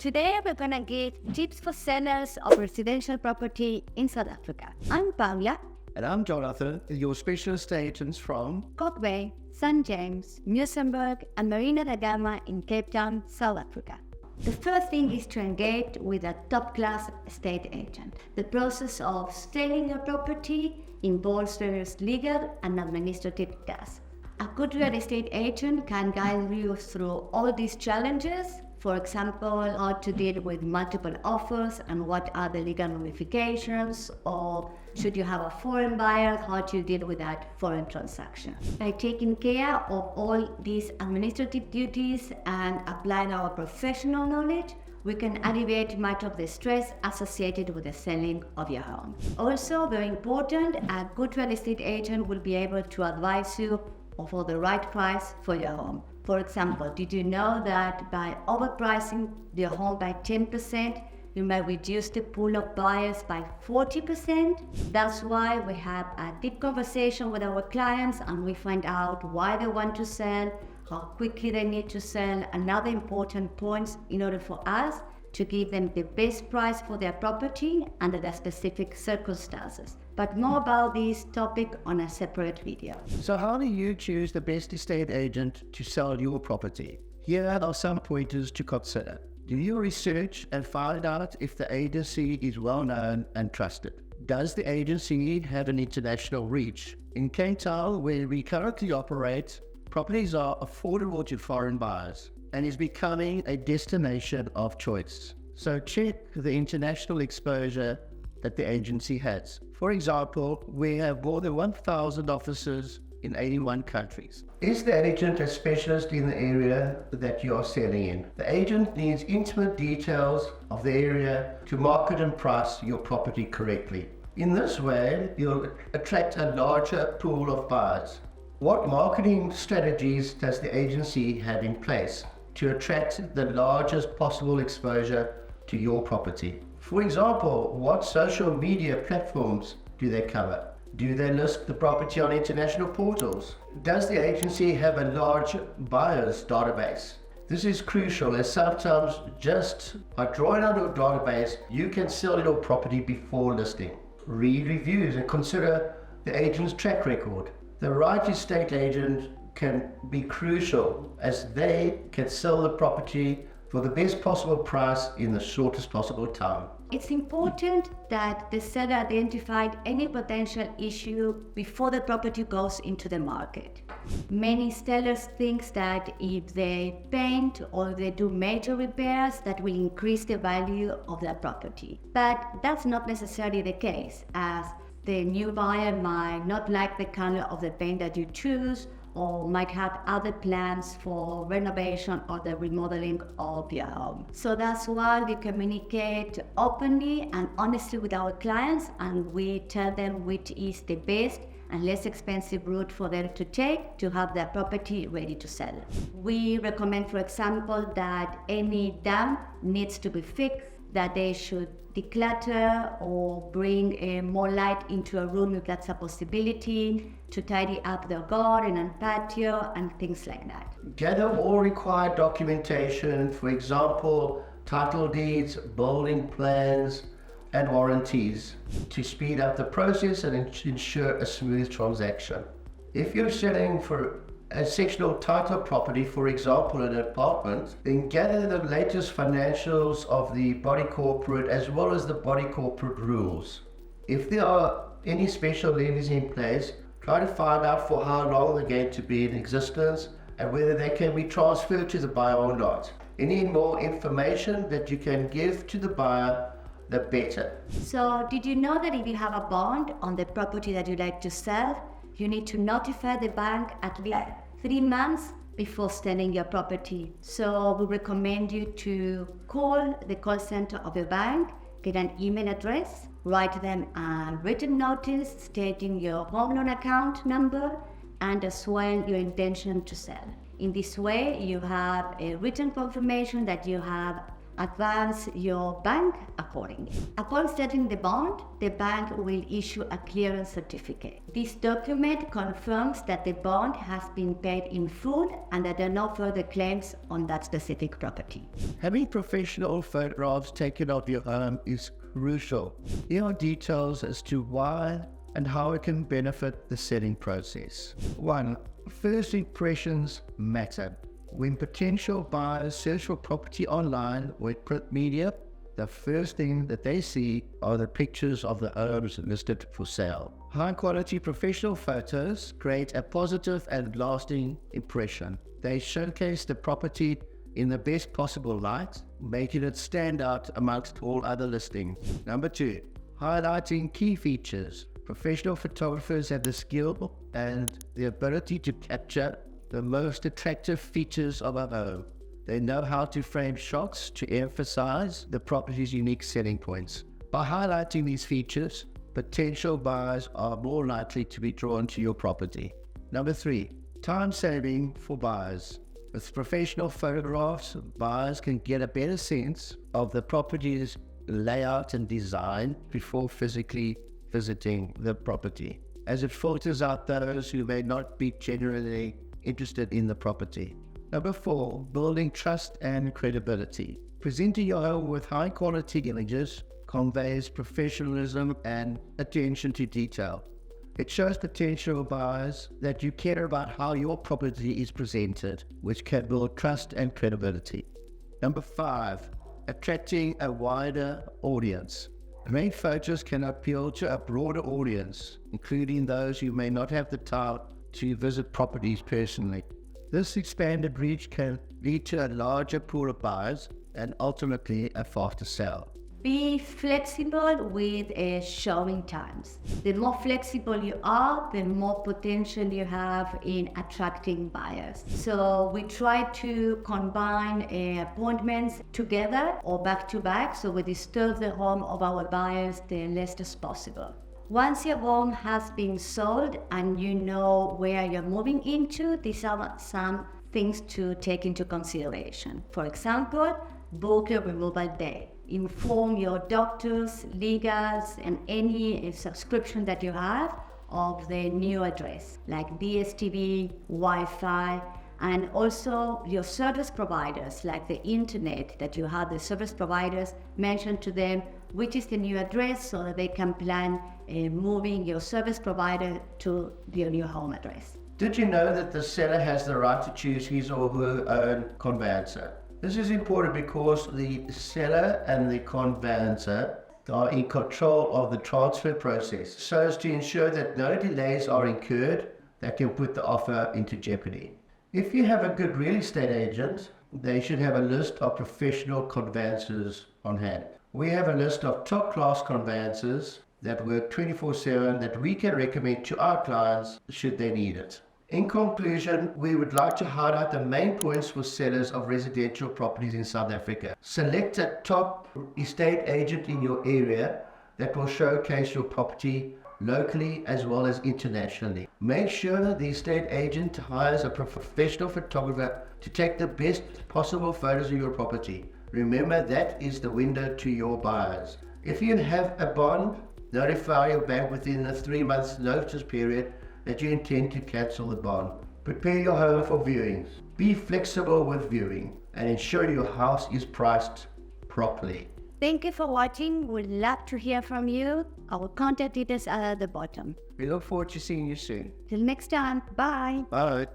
today we're gonna give tips for sellers of residential property in South Africa. I'm Paula. And I'm Jonathan, your specialist agents from Kokway, St. James, Muizenberg, and Marina da Gama in Cape Town, South Africa. The first thing is to engage with a top-class estate agent. The process of selling your property involves various legal and administrative tasks. A good real estate agent can guide you through all these challenges. For example, how to deal with multiple offers and what are the legal ramifications, or should you have a foreign buyer, how to deal with that foreign transaction. By taking care of all these administrative duties and applying our professional knowledge, we can alleviate much of the stress associated with the selling of your home. Also, very important, a good real estate agent will be able to advise you for the right price for your home. For example, did you know that by overpricing your home by 10%, you may reduce the pool of buyers by 40%? That's why we have a deep conversation with our clients and we find out why they want to sell, how quickly they need to sell, and other important points in order for us to give them the best price for their property under their specific circumstances. But more about this topic on a separate video. So how do you choose the best estate agent to sell your property? Here are some pointers to consider. Do your research and find out if the agency is well known and trusted. Does the agency have an international reach? In Cape Town, where we currently operate, properties are affordable to foreign buyers and is becoming a destination of choice. So check the international exposure that the agency has. For example, we have more than 1,000 offices in 81 countries. Is the agent a specialist in the area that you are selling in? The agent needs intimate details of the area to market and price your property correctly. In this way, you'll attract a larger pool of buyers. What marketing strategies does the agency have in place to attract the largest possible exposure to your property? For example, what social media platforms do they cover? Do they list the property on international portals? Does the agency have a large buyers database? This is crucial, as sometimes just by drawing out a database, you can sell your property before listing. Read reviews and consider the agent's track record. The right estate agent can be crucial, as they can sell the property for the best possible price in the shortest possible time. It's important that the seller identified any potential issue before the property goes into the market. Many sellers think that if they paint or they do major repairs, that will increase the value of their property. But that's not necessarily the case, as the new buyer might not like the color of the paint that you choose, or might have other plans for renovation or the remodeling of your home. So that's why we communicate openly and honestly with our clients, and we tell them which is the best and less expensive route for them to take to have their property ready to sell. We recommend, for example, that any damp needs to be fixed, that they should declutter or bring more light into a room if that's a possibility, to tidy up their garden and patio and things like that. Gather all required documentation, for example, title deeds, building plans, and warranties to speed up the process and ensure a smooth transaction. If you're selling for a sectional title property, for example an apartment, then gather the latest financials of the body corporate as well as the body corporate rules. If there are any special levies in place, try to find out for how long they're going to be in existence and whether they can be transferred to the buyer or not. Any more information that you can give to the buyer, the better. So did you know that if you have a bond on the property that you'd like to sell, you need to notify the bank at least 3 months before selling your property? So we recommend you to call the call center of your bank, get an email address, write them a written notice stating your home loan account number and as well your intention to sell. In this way, you have a written confirmation that you have advance your bank accordingly. Upon setting the bond, the bank will issue a clearance certificate. This document confirms that the bond has been paid in full and that there are no further claims on that specific property. Having professional photographs taken of your home is crucial. Here are details as to why and how it can benefit the selling process. 1. First impressions matter. When potential buyers search for property online or in print media, the first thing that they see are the pictures of the homes listed for sale. High-quality professional photos create a positive and lasting impression. They showcase the property in the best possible light, making it stand out amongst all other listings. Number 2, highlighting key features. Professional photographers have the skill and the ability to capture the most attractive features of a home. They know how to frame shots to emphasize the property's unique selling points. By highlighting these features, potential buyers are more likely to be drawn to your property. Number 3, time saving for buyers. With professional photographs, buyers can get a better sense of the property's layout and design before physically visiting the property, as it filters out those who may not be genuinely interested in the property. Number 4, building trust and credibility. Presenting your home with high quality images conveys professionalism and attention to detail. It shows potential buyers that you care about how your property is presented, which can build trust and credibility. Number 5, attracting a wider audience. Great photos can appeal to a broader audience, including those who may not have the time to visit properties personally. This expanded reach can lead to a larger pool of buyers and ultimately a faster sale. Be flexible with showing times. The more flexible you are, the more potential you have in attracting buyers. So we try to combine appointments together or back to back, so we disturb the home of our buyers the less as possible. Once your home has been sold and you know where you're moving into, these are some things to take into consideration. For example, book a removal day. Inform your doctors, legals, and any subscription that you have of the new address, like DSTV, Wi-Fi, and also your service providers, like the internet, that you have the service providers mention to them which is the new address so that they can plan moving your service provider to your new home address. Did you know that the seller has the right to choose his or her own conveyancer? This is important because the seller and the conveyancer are in control of the transfer process, so as to ensure that no delays are incurred that can put the offer into jeopardy. If you have a good real estate agent, they should have a list of professional conveyancers on hand. We have a list of top-class conveyancers that work 24/7 that we can recommend to our clients should they need it. In conclusion, we would like to highlight the main points for sellers of residential properties in South Africa. Select a top estate agent in your area that will showcase your property locally as well as internationally. Make sure the estate agent hires a professional photographer to take the best possible photos of your property. Remember, that is the window to your buyers. If you have a bond, notify your bank within a 3 months notice period that you intend to cancel the bond. Prepare your home for viewings. Be flexible with viewing and ensure your house is priced properly. Thank you for watching. We'd love to hear from you. Our contact details are at the bottom. We look forward to seeing you soon. Till next time, bye. Bye.